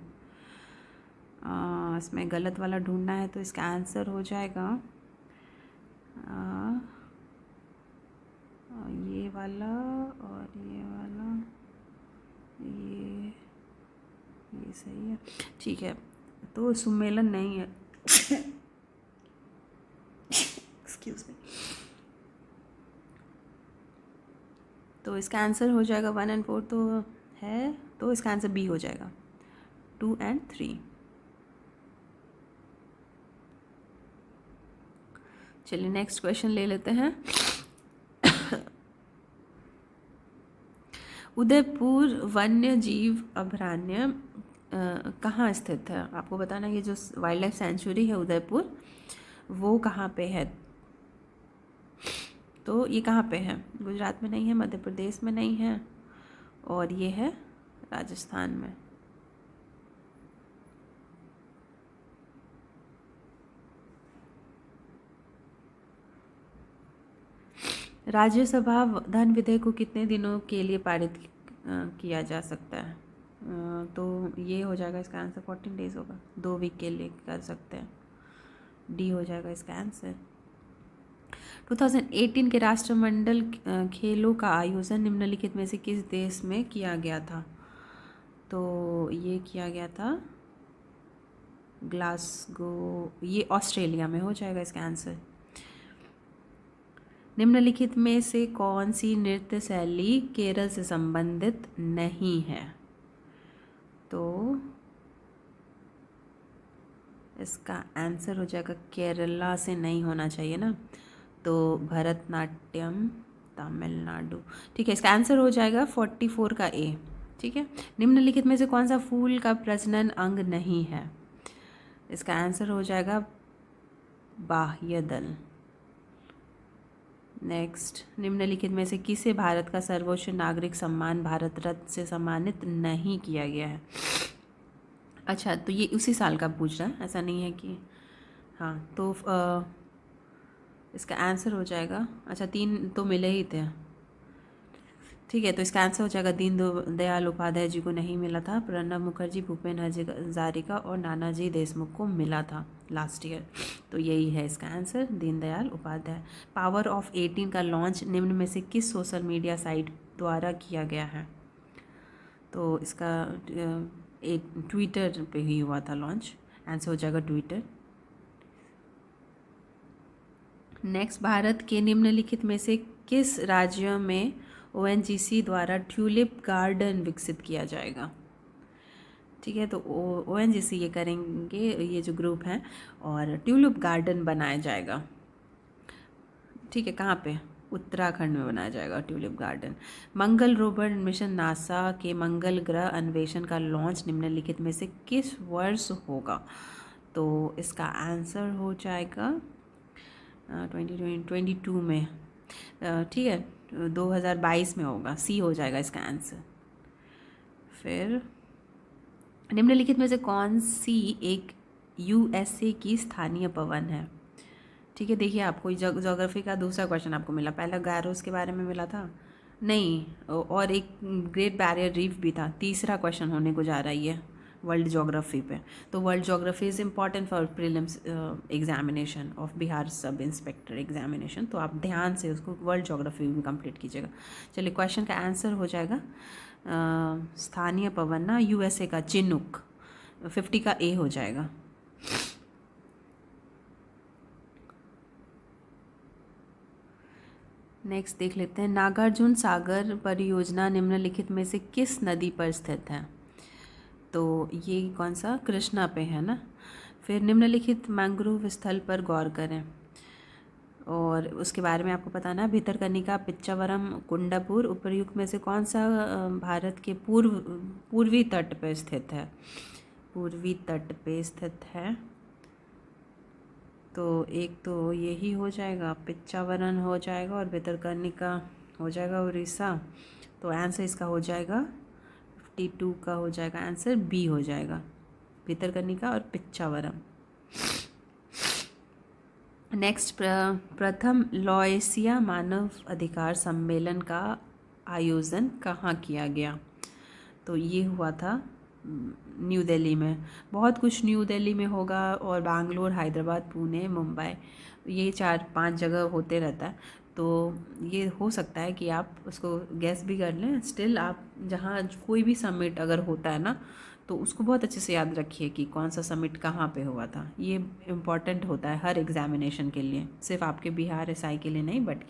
इसमें गलत वाला ढूंढना है, तो इसका आंसर हो जाएगा ये वाला और ये वाला, ये सही है। ठीक है, तो सुमेलन नहीं है, एक्सक्यूज मी। तो इसका आंसर हो जाएगा 1 और 4 तो है, तो इसका आंसर बी हो जाएगा, 2 और 3। चलिए नेक्स्ट क्वेश्चन ले लेते हैं। उदयपुर वन्य जीव अभयारण्य कहाँ स्थित है। आपको बताना, ये जो वाइल्ड लाइफ सेंचुरी है उदयपुर, वो कहाँ पे है। तो ये कहाँ पे है, गुजरात में नहीं है, मध्य प्रदेश में नहीं है, और ये है राजस्थान में। राज्यसभा धन विधेयक को कितने दिनों के लिए पारित किया जा सकता है। तो ये हो जाएगा इसका आंसर 14 डेज होगा, 2 वीक के लिए कर सकते हैं, डी हो जाएगा इसका आंसर। 2018 के राष्ट्रमंडल खेलों का आयोजन निम्नलिखित में से किस देश में किया गया था। तो ये किया गया था ग्लासगो, ये ऑस्ट्रेलिया में हो जाएगा इसका आंसर। निम्नलिखित में से कौन सी नृत्य शैली केरल से संबंधित नहीं है। तो इसका आंसर हो जाएगा, केरला से नहीं होना चाहिए ना, तो भरतनाट्यम तमिलनाडु। ठीक है, इसका आंसर हो जाएगा 44 का ए। ठीक है, निम्नलिखित में से कौन सा फूल का प्रजनन अंग नहीं है। इसका आंसर हो जाएगा बाह्य दल। नेक्स्ट, निम्नलिखित में से किसे भारत का सर्वोच्च नागरिक सम्मान भारत रत्न से सम्मानित नहीं किया गया है। अच्छा, तो ये उसी साल का पूछ रहा है, ऐसा नहीं है कि हाँ, तो इसका आंसर हो जाएगा, अच्छा 3 तो मिले ही थे। ठीक है, तो इसका आंसर हो जाएगा दीन दयाल उपाध्याय जी को नहीं मिला था, प्रणब मुखर्जी, भूपेन हजारिका और नानाजी देशमुख को मिला था लास्ट ईयर। तो यही है इसका answer, Deendayal Upadhyay. Power of 18 का लॉन्च निम्न में से किस सोशल मीडिया साइट द्वारा किया गया है। तो इसका ट्विटर पे ही हुआ था लॉन्च, आंसर हो जाएगा ट्विटर। नेक्स्ट, भारत के निम्नलिखित में से किस राज्य में ONGC द्वारा ट्यूलिप गार्डन विकसित किया जाएगा। ठीक है, तो ONGC ये करेंगे, ये जो ग्रुप हैं, और ट्यूलिप गार्डन बनाया जाएगा। ठीक है, कहाँ पे, उत्तराखंड में बनाया जाएगा ट्यूलिप गार्डन। मंगल रोवर मिशन नासा के मंगल ग्रह अन्वेषण का लॉन्च निम्नलिखित में से किस वर्ष होगा। तो इसका आंसर हो जाएगा 2022 में। ठीक है, 2022 में होगा, सी हो जाएगा इसका आंसर। फिर निम्नलिखित में से कौन सी एक USA की स्थानीय पवन है। ठीक है, देखिए आपको ज्योग्राफी का दूसरा क्वेश्चन आपको मिला, पहला गैरोस के बारे में मिला था नहीं, और एक ग्रेट बैरियर रीफ भी था। तीसरा क्वेश्चन होने को जा रही है वर्ल्ड ज्योग्राफी पे। तो world geography is important for prelims examination of Bihar sub inspector examination, तो आप ध्यान से उसको वर्ल्ड ज्योग्राफी में कंप्लीट कीजिएगा। चलिए, क्वेश्चन का आंसर हो जाएगा स्थानीय पवन ना यूएसए का चिनूक, 50 का ए हो जाएगा। नेक्स्ट देख लेते हैं, नागार्जुन सागर परियोजना निम्नलिखित में से किस नदी पर स्थित है? तो ये कौन सा, कृष्णा पे है ना। फिर निम्नलिखित मैंग्रोव स्थल पर गौर करें और उसके बारे में आपको बताना है। भितरकनिका, पिच्चावरम, कुंडापुर उपर्युक्त में से कौन सा भारत के पूर्वी तट पर स्थित है? पूर्वी तट पे स्थित है, तो एक तो यही हो जाएगा, पिच्चावरम हो जाएगा और भितरकनिका हो जाएगा उड़ीसा। तो आंसर इसका हो जाएगा 52 का हो जाएगा, आंसर बी हो जाएगा, भितरकनिका और पिच्चावरम। नेक्स्ट, प्रथम लॉयसिया मानव अधिकार सम्मेलन का आयोजन कहाँ किया गया? तो ये हुआ था न्यू दिल्ली में। बहुत कुछ न्यू दिल्ली में होगा और बैंगलोर, हैदराबाद, पुणे, मुंबई, ये 4-5 जगह होते रहता है। तो ये हो सकता है कि आप उसको गैस भी कर लें। स्टिल आप जहाँ कोई भी समिट अगर होता है ना, तो उसको बहुत अच्छे से याद रखिए कि कौन सा समिट कहाँ पे हुआ था। ये इम्पॉर्टेंट होता है हर एग्जामिनेशन के लिए, सिर्फ आपके बिहार एसआई के लिए नहीं, बट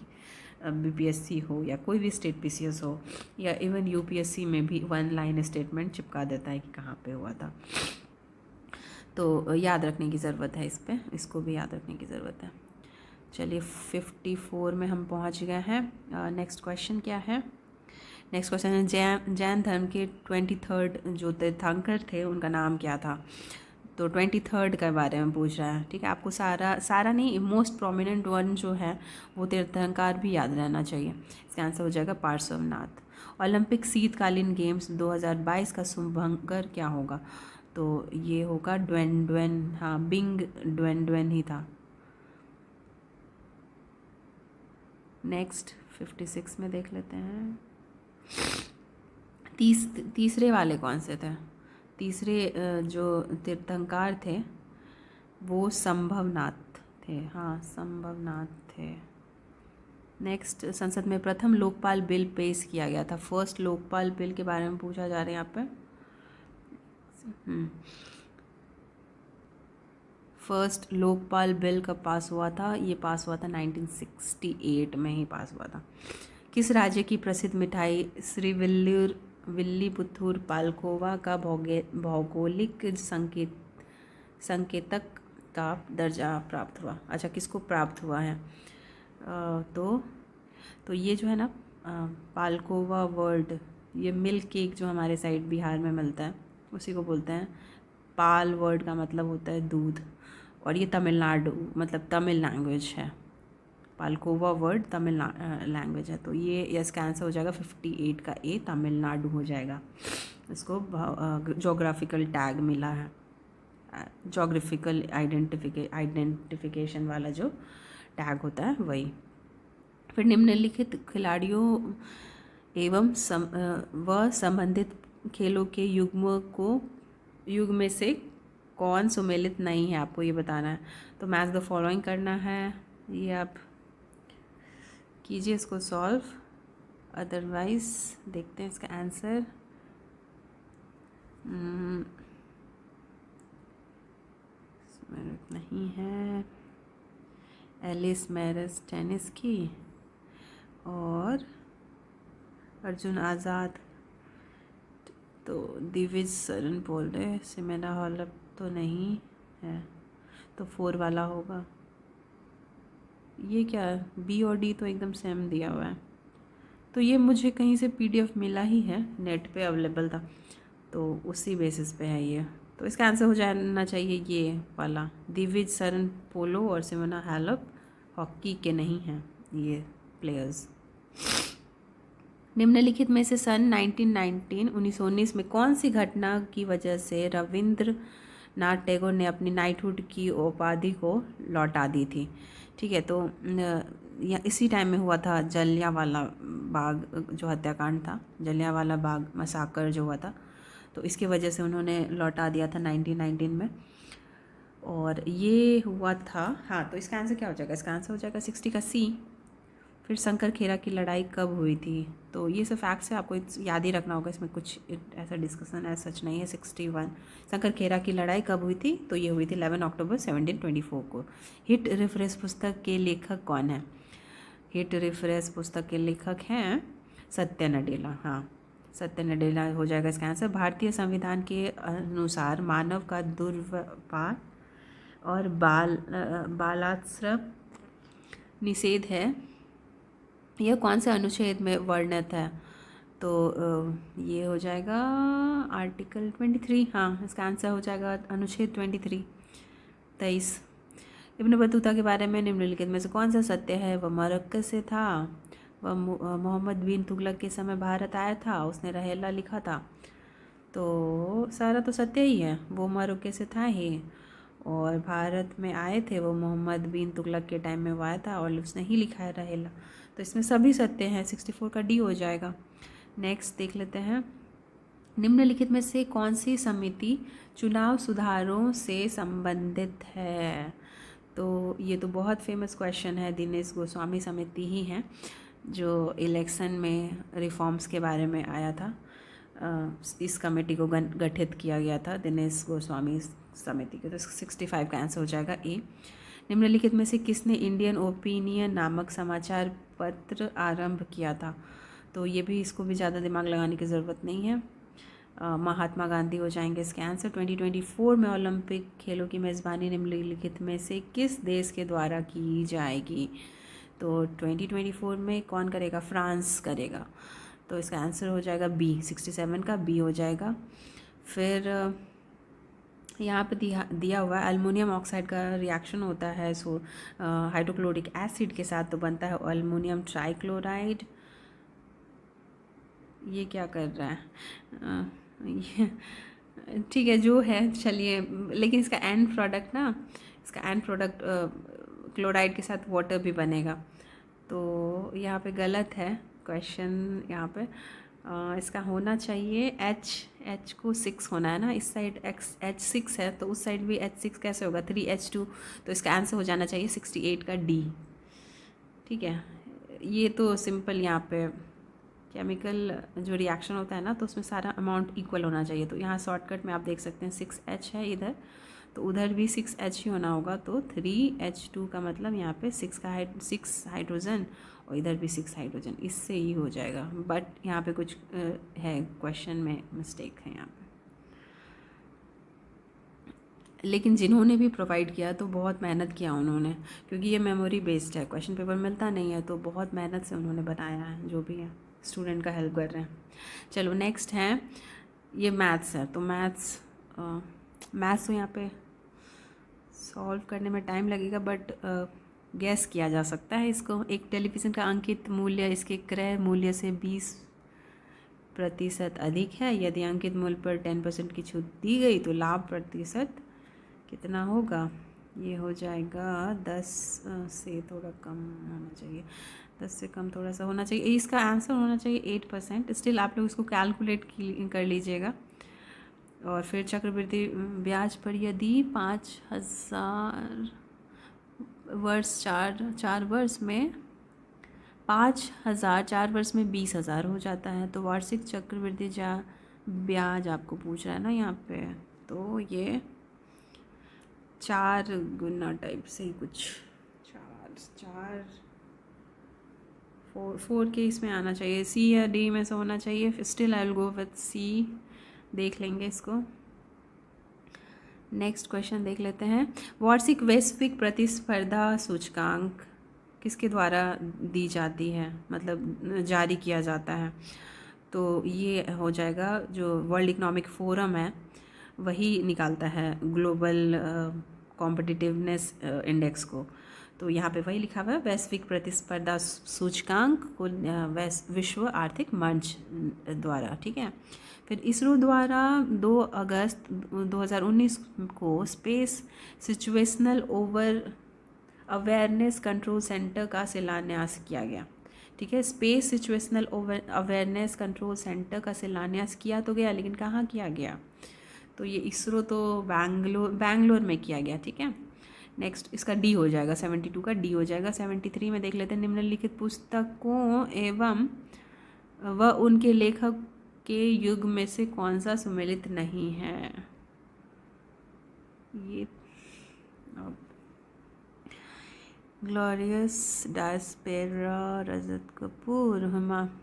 बीपीएससी हो या कोई भी स्टेट पीसीएस हो या इवन यूपीएससी में भी 1 लाइन स्टेटमेंट चिपका देता है कि कहाँ पे हुआ था। तो याद रखने की ज़रूरत है, इस पे इसको भी याद रखने की ज़रूरत है। चलिए 54 में हम पहुँच गए हैं। नेक्स्ट क्वेश्चन क्या है? नेक्स्ट क्वेश्चन है, जैन धर्म के 23rd जो तीर्थंकर थे उनका नाम क्या था? तो 23rd के बारे में पूछ रहा है। ठीक है, आपको सारा नहीं, मोस्ट प्रोमिनेंट वन जो है वो तीर्थंकर भी याद रहना चाहिए। इसका आंसर हो जाएगा पार्श्वनाथ। ओलंपिक शीतकालीन गेम्स 2022 का शुभंकर क्या होगा? तो ये होगा ड्वेन, हाँ बिंग ड्वेन ही था। नेक्स्ट 56 में देख लेते हैं, तीसरे वाले कौन से थे? तीसरे जो तीर्थंकर थे वो संभवनाथ थे, हाँ संभवनाथ थे। नेक्स्ट, संसद में प्रथम लोकपाल बिल पेश किया गया था। फर्स्ट लोकपाल बिल के बारे में पूछा जा रहा है यहाँ पे। फर्स्ट लोकपाल बिल कब पास हुआ था? ये पास हुआ था 1968 में ही पास हुआ था। किस राज्य की प्रसिद्ध मिठाई श्रीविल्लीपुथूर पालकोवा का भौगोलिक संकेतक का दर्जा प्राप्त हुआ? अच्छा, किसको प्राप्त हुआ है? तो ये जो है ना पालकोवा वर्ड, ये मिल्क केक जो हमारे साइड बिहार में मिलता है उसी को बोलते हैं। पाल वर्ड का मतलब होता है दूध, और ये तमिलनाडु मतलब तमिल लैंग्वेज है। पालकोवा वर्ड तमिल लैंग्वेज है। तो ये इसका आंसर हो जाएगा 58 का ए, तमिलनाडु हो जाएगा। इसको जोग्राफिकल टैग मिला है, जोग्राफिकल आइडेंटिफिकेशन वाला जो टैग होता है वही। फिर निम्नलिखित खिलाड़ियों एवं संबंधित खेलों के युग में से कौन सुमेलित नहीं है? आपको ये बताना है। तो मैच द फॉलोइंग करना है, ये आप कीजिए इसको सॉल्व, अदरवाइज देखते हैं इसका आंसर। नहीं है, एलिस मैरिस टेनिस की और अर्जुन आज़ाद, तो दिविज सरन बोल रहे, सिमेना हॉलप तो नहीं है, तो 4 वाला होगा। ये क्या है, बी और डी तो एकदम सेम दिया हुआ है। तो ये मुझे कहीं से पीडीएफ मिला ही है, नेट पे अवेलेबल था, तो उसी बेसिस पे है ये। तो इसका आंसर हो जाना चाहिए ये वाला, दिविज सरन पोलो और सिमोना हालेप हॉकी के नहीं हैं ये प्लेयर्स। निम्नलिखित में से सन 1919 में कौन सी घटना की वजह से रविंद्रनाथ टैगोर ने अपनी नाइटहुड की उपाधि को लौटा दी थी? ठीक है, तो इसी टाइम में हुआ था जलियांवाला बाग जो हत्याकांड था, जलियांवाला बाग मसाकर जो हुआ था, तो इसकी वजह से उन्होंने लौटा दिया था 1919 में। और ये हुआ था, हाँ, तो इसका आंसर क्या हो जाएगा? इसका आंसर हो जाएगा 60 का सी, फिर शंकर खेरा की लड़ाई कब हुई थी? तो ये सब फैक्ट्स है, आपको याद ही रखना होगा, इसमें कुछ ऐसा डिस्कशन है सच नहीं है। 61 शंकर खेरा की लड़ाई कब हुई थी? तो ये हुई थी 11 अक्टूबर 1724 को। हिट रिफ्रेश पुस्तक के लेखक कौन है? हिट रिफ्रेश पुस्तक के लेखक हैं सत्य नडेला। हाँ, सत्य नडेला हो जाएगा इसका आंसर। भारतीय संविधान के अनुसार मानव का दुर्व्यवहार और बालाश्रय निषेध है, यह कौन से अनुच्छेद में वर्णित है? तो ये हो जाएगा आर्टिकल 23। हाँ, इसका आंसर हो जाएगा अनुच्छेद 23। इब्न बतूता के बारे में निम्नलिखित में से कौन सा सत्य है? वह मरक्को से था, वह मोहम्मद बिन तुगलक के समय भारत आया था, उसने रहेला लिखा था। तो सारा तो सत्य ही है, वो मरक्को से था ही, और भारत में आए थे वो मोहम्मद बिन तुगलक के टाइम में वो आया था, और उसने ही लिखा है रहेला। तो इसमें सभी सत्य हैं, 64 का डी हो जाएगा। नेक्स्ट देख लेते हैं, निम्नलिखित में से कौन सी समिति चुनाव सुधारों से संबंधित है? तो ये तो बहुत फेमस क्वेश्चन है, दिनेश गोस्वामी समिति ही है जो इलेक्शन में रिफॉर्म्स के बारे में आया था। इस कमेटी को गठित किया गया था दिनेश गोस्वामी समिति के। तो 65 का आंसर हो जाएगा ए। निम्नलिखित में से किसने इंडियन ओपिनियन नामक समाचार पत्र आरंभ किया था? तो ये भी, इसको भी ज़्यादा दिमाग लगाने की ज़रूरत नहीं है, महात्मा गांधी हो जाएंगे इसके आंसर। 2024 में ओलंपिक खेलों की मेज़बानी निम्नलिखित में से किस देश के द्वारा की जाएगी? तो 2024 में कौन करेगा? फ्रांस करेगा। तो इसका आंसर हो जाएगा बी, 67 का बी हो जाएगा। फिर यहाँ पे दिया हुआ है अल्मोनियम ऑक्साइड का रिएक्शन होता है सो हाइड्रोक्लोरिक एसिड के साथ, तो बनता है अल्मोनियम ट्राइक्लोराइड। ये क्या कर रहा है? ये ठीक है जो है, चलिए, लेकिन इसका एंड प्रोडक्ट ना, इसका एंड प्रोडक्ट क्लोराइड के साथ वाटर भी बनेगा, तो यहाँ पे गलत है क्वेश्चन। यहाँ पे इसका होना चाहिए H को 6 होना है ना, इस साइड H6 है, तो उस साइड भी H6 कैसे होगा? 3H2, तो इसका आंसर हो जाना चाहिए 68 का डी। ठीक है, ये तो सिंपल, यहाँ पे केमिकल जो रिएक्शन होता है ना, तो उसमें सारा अमाउंट इक्वल होना चाहिए। तो यहाँ शॉर्टकट में आप देख सकते हैं 6H है इधर, तो उधर भी 6H ही होना होगा, तो 3H2 का मतलब यहाँ पे 6 हाइड्रोजन, और इधर भी 6 हाइड्रोजन, इससे ही हो जाएगा। बट यहाँ पे कुछ है, क्वेश्चन में मिस्टेक है यहाँ पे, लेकिन जिन्होंने भी प्रोवाइड किया तो बहुत मेहनत किया उन्होंने, क्योंकि ये मेमोरी बेस्ड है, क्वेश्चन पेपर मिलता नहीं है, तो बहुत मेहनत से उन्होंने बनाया है, जो भी है स्टूडेंट का हेल्प कर रहे हैं। चलो नेक्स्ट है, ये मैथ्स है, तो मैथ्स तो यहाँ पे सॉल्व करने में टाइम लगेगा, बट गैस किया जा सकता है इसको। एक टेलीविज़न का अंकित मूल्य इसके क्रय मूल्य से 20% अधिक है, यदि अंकित मूल्य पर 10% की छूट दी गई तो लाभ प्रतिशत कितना होगा? ये हो जाएगा 10 से थोड़ा कम होना चाहिए, 10 से कम थोड़ा सा होना चाहिए, इसका आंसर होना चाहिए 8%। स्टिल आप लोग इसको कैलकुलेट कर लीजिएगा। और फिर चक्रवृद्धि ब्याज पर यदि 5000 वर्ष 4 वर्ष में 5000, 4 वर्ष में 20,000 हो जाता है, तो वार्षिक चक्रवृद्धि ब्याज आपको पूछ रहा है ना यहाँ पे, तो ये 4 गुना टाइप से ही कुछ, 4 के इसमें आना चाहिए, सी या डी में से होना चाहिए। Still I will go with C, देख लेंगे इसको। नेक्स्ट क्वेश्चन देख लेते हैं, वार्षिक वैश्विक प्रतिस्पर्धा सूचकांक किसके द्वारा दी जाती है, मतलब जारी किया जाता है? तो ये हो जाएगा, जो वर्ल्ड इकोनॉमिक फोरम है वही निकालता है ग्लोबल कॉम्पिटिटिवनेस इंडेक्स को, तो यहाँ पे वही लिखा हुआ है, वैश्विक प्रतिस्पर्धा सूचकांक को विश्व आर्थिक मंच द्वारा। ठीक है, फिर इसरो द्वारा 2 अगस्त 2019 को space situational awareness control centre का शिलान्यास किया गया। ठीक है, space situational awareness control centre का शिलान्यास किया तो गया, लेकिन कहाँ किया गया? तो ये इसरो तो बैंगलोर में किया गया। ठीक है, नेक्स्ट इसका डी हो जाएगा, 72 का डी हो जाएगा। 73 में देख लेते हैं, निम्नलिखित पुस्तकों एवं व उनके लेखक के युग में से कौन सा सुमेलित नहीं है। ये ग्लोरियस डायस्पेरा, रजत कपूर,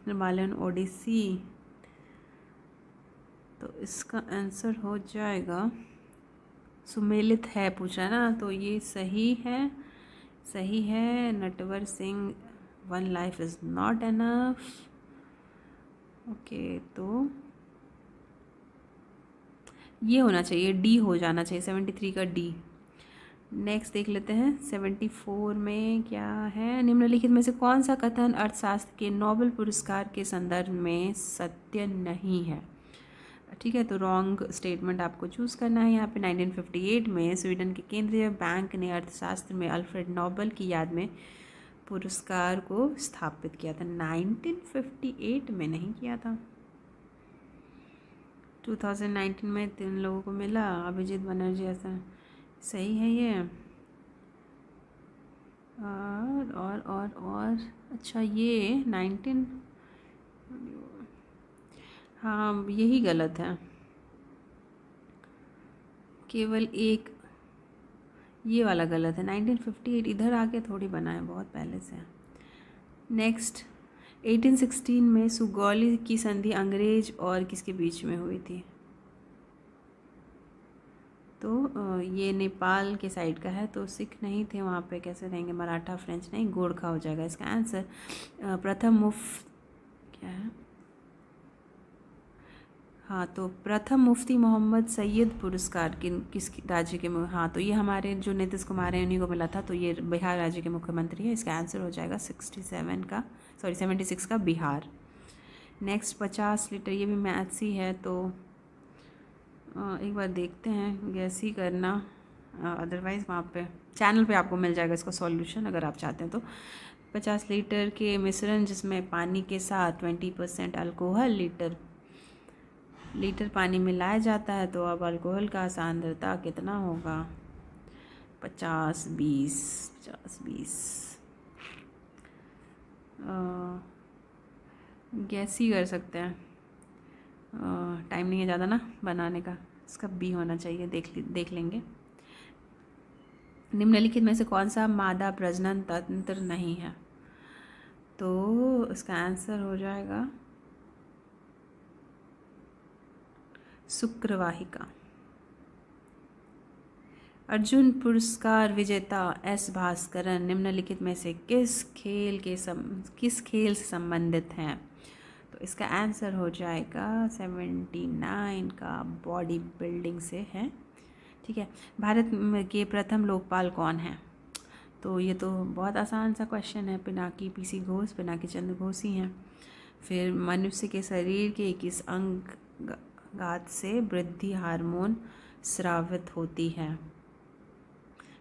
हिमालयन ओडिसी, तो इसका आंसर हो जाएगा सुमेलित है, पूछा ना, तो ये सही है, सही है। Natwar Singh, one life is not enough. Okay, तो ये होना चाहिए, डी हो जाना चाहिए, 73 का डी। नेक्स्ट देख लेते हैं 74 में क्या है, निम्नलिखित में से कौन सा कथन अर्थशास्त्र के नोबेल पुरस्कार के संदर्भ में सत्य नहीं है। ठीक है, तो रॉन्ग स्टेटमेंट आपको चूज़ करना है यहाँ पे। 1958 में स्वीडन के केंद्रीय बैंक ने अर्थशास्त्र में अल्फ्रेड नोबेल की याद में पुरस्कार को स्थापित किया था। 1958 में नहीं किया था, 2019 में 3 लोगों को मिला, अभिजीत बनर्जी, ऐसा सही है ये। और अच्छा, ये 19, हाँ यही गलत है, केवल एक ये वाला गलत है। 1958 इधर आके थोड़ी बना है, बहुत पहले से है। नेक्स्ट 1816 में सुगौली की संधि अंग्रेज और किसके बीच में हुई थी, तो ये नेपाल के साइड का है, तो सिख नहीं थे वहाँ पे, कैसे रहेंगे, मराठा फ्रेंच नहीं, गोरखा हो जाएगा इसका आंसर। प्रथम क्या है, हाँ, तो प्रथम मुफ्ती मोहम्मद सैयद पुरस्कार किस राज्य के, हाँ, तो ये हमारे जो नीतीश कुमार हैं उन्हीं को मिला था, तो ये बिहार राज्य के मुख्यमंत्री है। इसका आंसर हो जाएगा 76 का बिहार। नेक्स्ट 50 लीटर, ये भी मैथ्स ही है, तो एक बार देखते हैं, गैस ही करना, अदरवाइज़ वहाँ पे चैनल पे आपको मिल जाएगा इसका सॉल्यूशन अगर आप चाहते हैं तो। 50 लीटर के मिश्रण जिसमें पानी के साथ 20% अल्कोहल लीटर पानी मिलाया जाता है, तो अब अल्कोहल का सांद्रता कितना होगा, 50-20 गैस ही कर सकते हैं, टाइम नहीं है ज़्यादा ना बनाने का। इसका बी होना चाहिए, देख लेंगे। निम्नलिखित में से कौन सा मादा प्रजनन तंत्र नहीं है, तो इसका आंसर हो जाएगा शुक्रवाहिका। अर्जुन पुरस्कार विजेता एस भास्करन निम्नलिखित में से किस खेल से संबंधित हैं, तो इसका आंसर हो जाएगा 79 का बॉडी बिल्डिंग से है। ठीक है, भारत के प्रथम लोकपाल कौन है, तो ये तो बहुत आसान सा क्वेश्चन है, पिनाकी पीसी घोष, पिनाकी चंद्र घोष ही हैं। फिर मनुष्य के शरीर के किस अंगात से वृद्धि हार्मोन स्रावित होती है,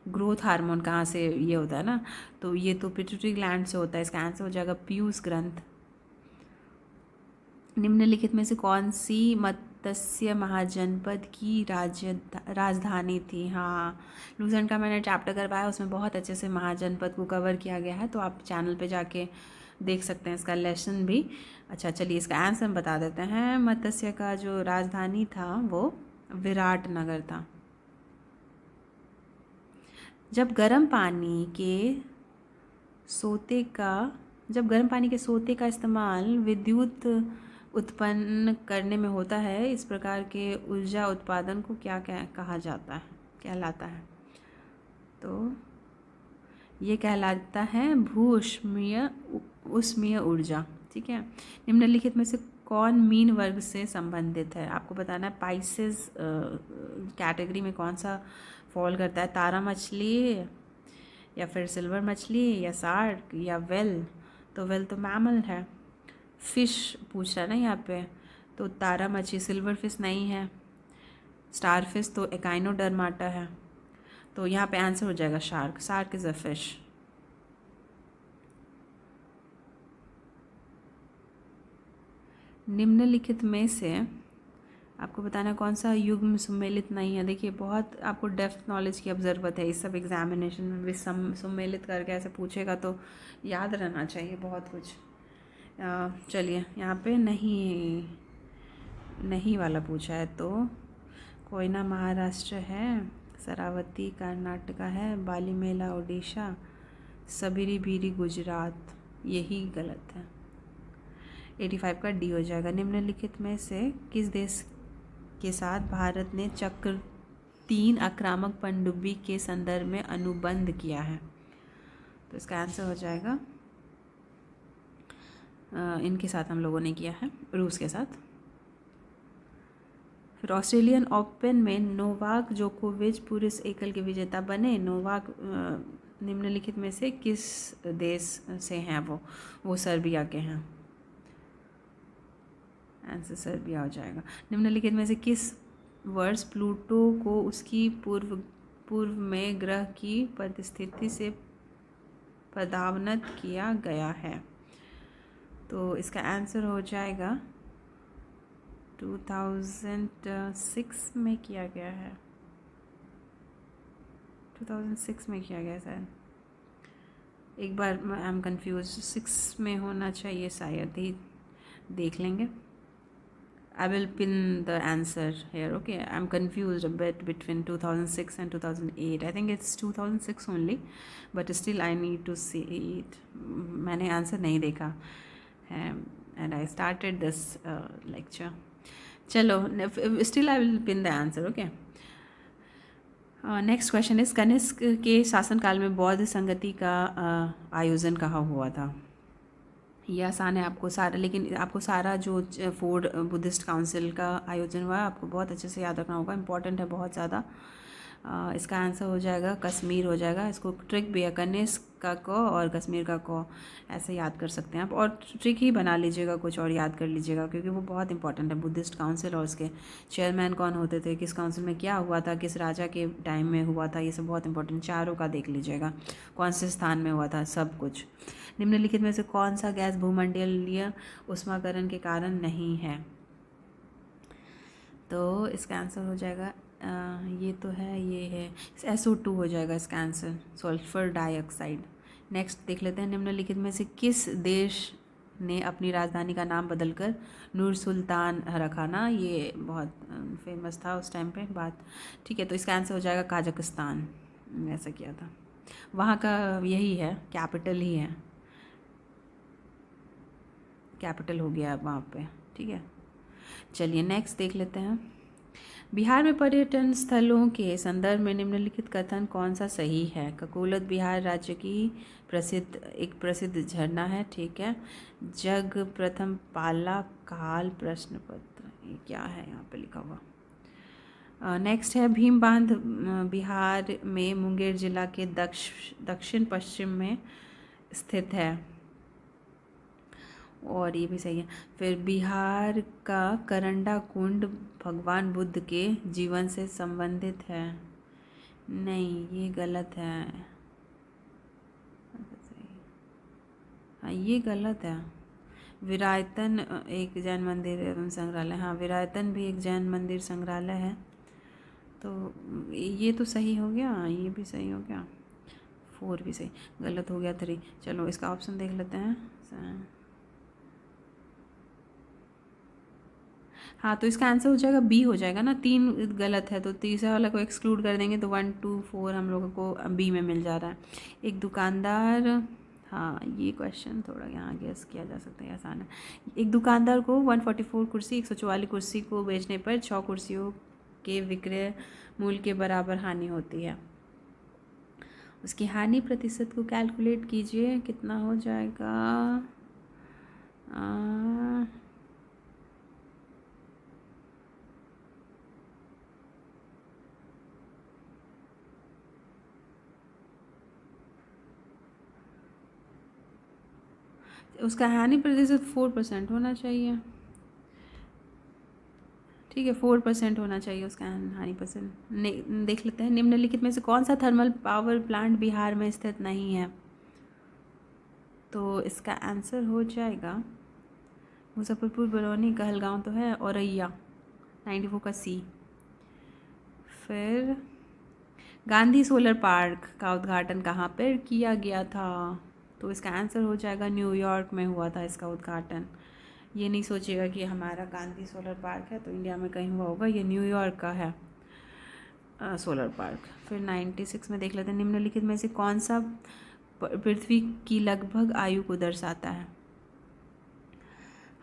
ग्रोथ हार्मोन कहाँ से ये होता है ना, तो ये तो पिट्यूटरी ग्लैंड से होता है। इसका आंसर हो जाएगा पीयूष ग्रंथ। निम्नलिखित में से कौन सी मत्स्य महाजनपद की राजधानी थी, हाँ, लूसेंट का मैंने चैप्टर करवाया, उसमें बहुत अच्छे से महाजनपद को कवर किया गया है, तो आप चैनल पे जाके देख सकते हैं इसका लेसन भी। अच्छा, चलिए इसका आंसर हम बता देते हैं। मत्स्य का जो राजधानी था वो विराटनगर था। जब गर्म पानी के सोते का इस्तेमाल विद्युत उत्पन्न करने में होता है, इस प्रकार के ऊर्जा उत्पादन को क्या कहलाता है, तो ये कहलाता है ऊष्मीय ऊर्जा। ठीक है, निम्नलिखित में से कौन मीन वर्ग से संबंधित है, आपको बताना है पाइसेस कैटेगरी में कौन सा फॉल करता है, तारा मछली या फिर सिल्वर मछली या शार्क या वेल, तो वेल तो मैमल है। फिश पूछ रहा है ना यहाँ पे, तो तारा मछली, सिल्वर फिश नहीं है, स्टार फिश तो एकाइनोडर्माटा है, तो यहाँ पे आंसर हो जाएगा शार्क इज़ अ फिश। निम्नलिखित में से आपको बताना कौन सा युग्म सुमेलित नहीं है। देखिए बहुत आपको डेप्थ नॉलेज की अब ज़रूरत है, इस सब एग्जामिनेशन में भी सुमेलित करके ऐसे पूछेगा तो याद रहना चाहिए बहुत कुछ। चलिए यहाँ पे नहीं नहीं वाला पूछा है, तो कोयना महाराष्ट्र है, शरावती कर्नाटका है, बालीमेला उड़ीसा, सबीरी बीरी गुजरात, यही गलत है। 85 का डी हो जाएगा। निम्नलिखित में से किस देश के साथ भारत ने चक्र 3 आक्रामक पनडुब्बी के संदर्भ में अनुबंध किया है? तो इसका आंसर हो जाएगा इनके साथ हम लोगों ने किया है, रूस के साथ। फिर ऑस्ट्रेलियन ओपन में नोवाक जोकोविच पुरुष एकल के विजेता बने। नोवाक निम्नलिखित में से किस देश से हैं? वो सर्बिया के हैं। आंसर सर्बिया हो जाएगा। निम्नलिखित में से किस वर्ष प्लूटो को उसकी पूर्व में ग्रह की परिस्थिति से पदावनत किया गया है? तो इसका आंसर हो जाएगा 2006 में किया गया है। 2006 में किया गया शायद, एक बार आई एम कंफ्यूज, 6 में होना चाहिए शायद ही, देख लेंगे। I will pin the answer here. Okay, I'm confused a bit between 2006 and 2008. I think it's 2006 only, but still I need to see it. मैंने आंसर नहीं देखा है and I started this lecture. चलो, still I will pin the answer. Okay. Next question is Kanishka के शासनकाल में बौद्ध संगति का आयोजन कहाँ हुआ था? ये आसान है आपको सारा, लेकिन आपको सारा जो 4 बुद्धिस्ट काउंसिल का आयोजन हुआ है आपको बहुत अच्छे से याद रखना होगा, इंपॉर्टेंट है बहुत ज़्यादा। इसका आंसर हो जाएगा कश्मीर हो जाएगा। इसको ट्रिक भी है, कनिष्क का क और कश्मीर का क, ऐसे याद कर सकते हैं आप, और ट्रिक ही बना लीजिएगा कुछ और याद कर लीजिएगा, क्योंकि वो बहुत इंपॉर्टेंट है। बुद्धिस्ट काउंसिल और उसके चेयरमैन कौन होते थे, किस काउंसिल में क्या हुआ था, किस राजा के टाइम में हुआ था, ये सब बहुत इंपॉर्टेंट। चारों का देख लीजिएगा, कौन से स्थान में हुआ था, सब कुछ। निम्नलिखित में से कौन सा गैस भूमंडलीय ऊष्माकरण के कारण नहीं है? तो इसका आंसर हो जाएगा ये तो है, ये है SO2 हो जाएगा इसका आंसर, सल्फर डाइऑक्साइड। नेक्स्ट देख लेते हैं, निम्नलिखित में से किस देश ने अपनी राजधानी का नाम बदलकर नूर सुल्तान रखा? ना ये बहुत फेमस था उस टाइम पे बात। ठीक है, तो इसका आंसर हो जाएगा काजाकिस्तान, ऐसा किया था। वहाँ का यही है, कैपिटल ही है, कैपिटल हो गया वहाँ पे। ठीक है, चलिए नेक्स्ट देख लेते हैं। बिहार में पर्यटन स्थलों के संदर्भ में निम्नलिखित कथन कौन सा सही है? ककोलत बिहार राज्य की एक प्रसिद्ध झरना है। ठीक है, जग प्रथम पाला काल प्रश्न पत्र, ये क्या है यहाँ पे लिखा हुआ? नेक्स्ट है भीम बांध बिहार में मुंगेर जिला के दक्षिण पश्चिम में स्थित है, और ये भी सही है। फिर बिहार का करंडा कुंड भगवान बुद्ध के जीवन से संबंधित है। नहीं, ये गलत है। हाँ, ये गलत है। विरायतन एक जैन मंदिर एवं संग्रहालय, हाँ विरायतन भी एक जैन मंदिर संग्रहालय है, तो ये तो सही हो गया, ये भी सही हो गया, 4 भी सही, गलत हो गया 3। चलो इसका ऑप्शन देख लेते हैं। हाँ, तो इसका आंसर हो जाएगा बी हो जाएगा ना, 3 गलत है तो तीसरा वाला को एक्सक्लूड कर देंगे तो 1 2 4 हम लोगों को बी में मिल जा रहा है। एक दुकानदार, हाँ ये क्वेश्चन थोड़ा यहाँ गेस किया जा सकता है, आसान है। एक दुकानदार को 144 कुर्सी 144 कुर्सी को बेचने पर 6 कुर्सियों के विक्रय मूल्य के बराबर हानि होती है। उसकी हानि प्रतिशत को कैलकुलेट कीजिए, कितना हो जाएगा? उसका हानि प्रतिशत 4% होना चाहिए। ठीक है, 4% होना चाहिए उसका हानि परसेंट। देख लेते हैं, निम्नलिखित में से कौन सा थर्मल पावर प्लांट बिहार में स्थित नहीं है? तो इसका आंसर हो जाएगा मुजफ्फरपुर, बरौनी, कहलगांव तो है, औरैया, 94 का सी। फिर गांधी सोलर पार्क का उद्घाटन कहाँ पर किया गया था? तो इसका आंसर हो जाएगा न्यूयॉर्क में हुआ था इसका उद्घाटन। ये नहीं सोचिएगा कि हमारा गांधी सोलर पार्क है तो इंडिया में कहीं हुआ होगा, ये न्यूयॉर्क का है सोलर पार्क। फिर 96 में देख लेते हैं, निम्नलिखित में से कौन सा पृथ्वी की लगभग आयु को दर्शाता है?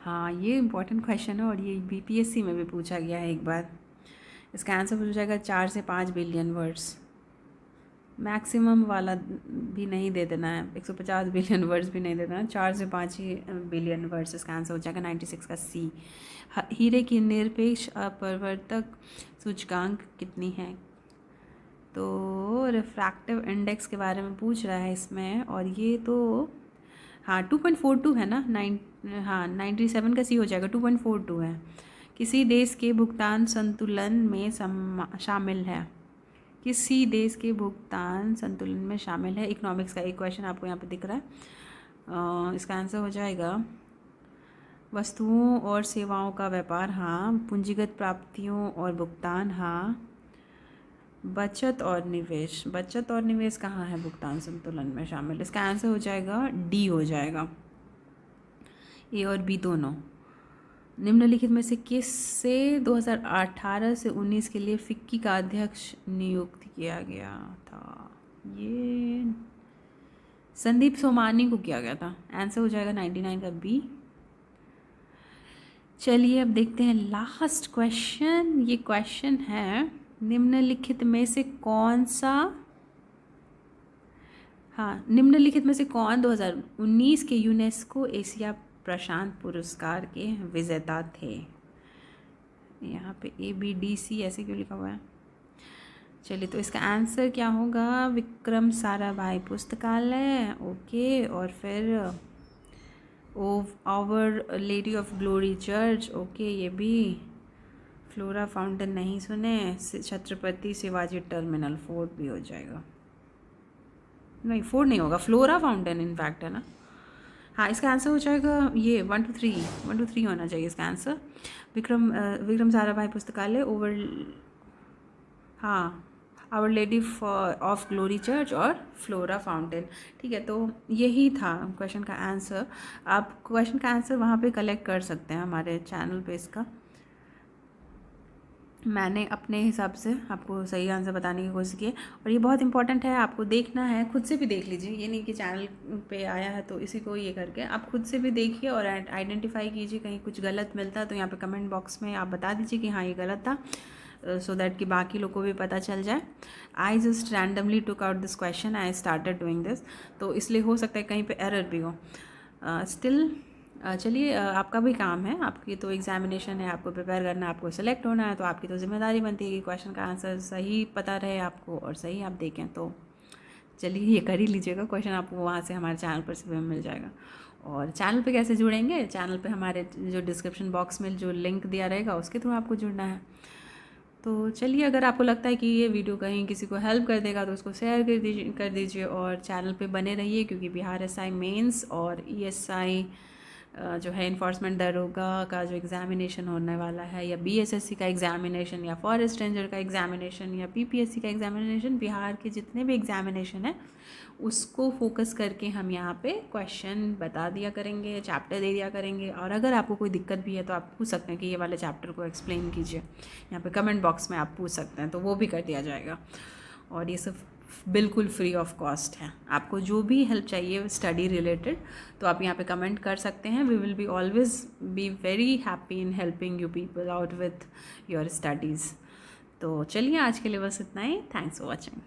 हाँ, ये इम्पोर्टेंट क्वेश्चन है और ये बीपीएससी में भी पूछा गया है एक बार। इसका आंसर हो जाएगा 4 से 5 बिलियन वर्ड्स। मैक्सिमम वाला भी नहीं दे देना है, 150 बिलियन वर्ड्स भी नहीं दे देना, 4 से 5 ही बिलियन वर्ड्स इसका आंसर हो जाएगा 96 का सी। हीरे की निरपेक्ष अपवर्तक सूचकांक कितनी है? तो रिफ्रैक्टिव इंडेक्स के बारे में पूछ रहा है इसमें, और ये तो हाँ 2.42 है ना, 97 का सी हो जाएगा, 2.42 है। किसी देश के भुगतान संतुलन में शामिल है? किसी देश के भुगतान संतुलन में शामिल है? इकोनॉमिक्स का एक क्वेश्चन आपको यहाँ पे दिख रहा है। इसका आंसर हो जाएगा वस्तुओं और सेवाओं का व्यापार, हाँ। पूंजीगत प्राप्तियों और भुगतान, हाँ। बचत और निवेश, बचत और निवेश कहाँ है भुगतान संतुलन में शामिल? इसका आंसर हो जाएगा डी हो जाएगा, ए और बी दोनों। निम्नलिखित में से किससे 2018 से 19 के लिए फिक्की का अध्यक्ष नियुक्त किया गया था? ये संदीप सोमानी को किया गया था। आंसर हो जाएगा 99 का बी। चलिए अब देखते हैं लास्ट क्वेश्चन। ये क्वेश्चन है, निम्नलिखित में से कौन सा, हाँ, निम्नलिखित में से कौन 2019 के यूनेस्को एशिया प्रशांत पुरस्कार के विजेता थे? यहाँ पे ABDC ऐसे क्यों लिखा हुआ है? चलिए, तो इसका आंसर क्या होगा? विक्रम साराभाई पुस्तकालय, ओके। और फिर our lady of glory church, okay, ये भी। फ्लोरा फाउंटेन नहीं सुने, छत्रपति शिवाजी टर्मिनल, फोर्ट भी हो जाएगा। नहीं, फोर्ट नहीं होगा, फ्लोरा फाउंटेन इनफैक्ट है ना। हाँ, इसका आंसर हो जाएगा ये 1 to 3 होना चाहिए इसका आंसर। विक्रम साराभाई पुस्तकालय, हाँ, our lady of glory church और फ्लोरा फाउंटेन। ठीक है, तो यही था क्वेश्चन का आंसर। आप क्वेश्चन का आंसर वहाँ पे कलेक्ट कर सकते हैं हमारे चैनल पे। इसका मैंने अपने हिसाब से आपको सही आंसर बताने की कोशिश की है, और ये बहुत इंपॉर्टेंट है, आपको देखना है, खुद से भी देख लीजिए। ये नहीं कि चैनल पे आया है तो इसी को ये करके, आप खुद से भी देखिए और आइडेंटिफाई कीजिए। कहीं कुछ गलत मिलता है तो यहाँ पे कमेंट बॉक्स में आप बता दीजिए कि हाँ ये गलत था, सो दैट कि बाकी लोग को भी पता चल जाए। I just randomly took out this question, I started doing this, तो इसलिए हो सकता है कहीं पे एरर भी हो। स्टिल चलिए, आपका भी काम है, आपकी तो एग्जामिनेशन है, आपको प्रिपेयर करना है, आपको सेलेक्ट होना है, तो आपकी तो जिम्मेदारी बनती है कि क्वेश्चन का आंसर सही पता रहे आपको और सही आप देखें। तो चलिए ये कर ही लीजिएगा। क्वेश्चन आपको वहाँ से हमारे चैनल पर से मिल जाएगा। और चैनल पे कैसे जुड़ेंगे? चैनल पे हमारे जो डिस्क्रिप्शन बॉक्स में जो लिंक दिया रहेगा उसके थ्रू आपको जुड़ना है। तो चलिए, अगर आपको लगता है कि ये वीडियो कहीं किसी को हेल्प कर देगा तो उसको शेयर कर दीजिए और चैनल पे बने रहिए, क्योंकि बिहार SI मेंस और ESI जो है इन्फोर्समेंट दरोगा का जो एग्ज़ामिनेशन होने वाला है, या BSSC का एग्ज़ामिनेशन, या फॉरेस्ट रेंजर का एग्ज़ामिनेशन, या PPSC का एग्ज़ामिनेशन, बिहार के जितने भी एग्ज़ामिनेशन है उसको फोकस करके हम यहाँ पे क्वेश्चन बता दिया करेंगे, चैप्टर दे दिया करेंगे। और अगर आपको कोई दिक्कत भी है तो आप पूछ सकते हैं कि ये वाले चैप्टर को एक्सप्लेन कीजिए, यहाँ पे कमेंट बॉक्स में आप पूछ सकते हैं, तो वो भी कर दिया जाएगा। और ये सब बिल्कुल फ्री ऑफ कॉस्ट है। आपको जो भी हेल्प चाहिए स्टडी रिलेटेड तो आप यहाँ पे कमेंट कर सकते हैं। We will be always be very happy in helping you people out with your studies. तो चलिए, आज के लिए बस इतना ही। Thanks for watching.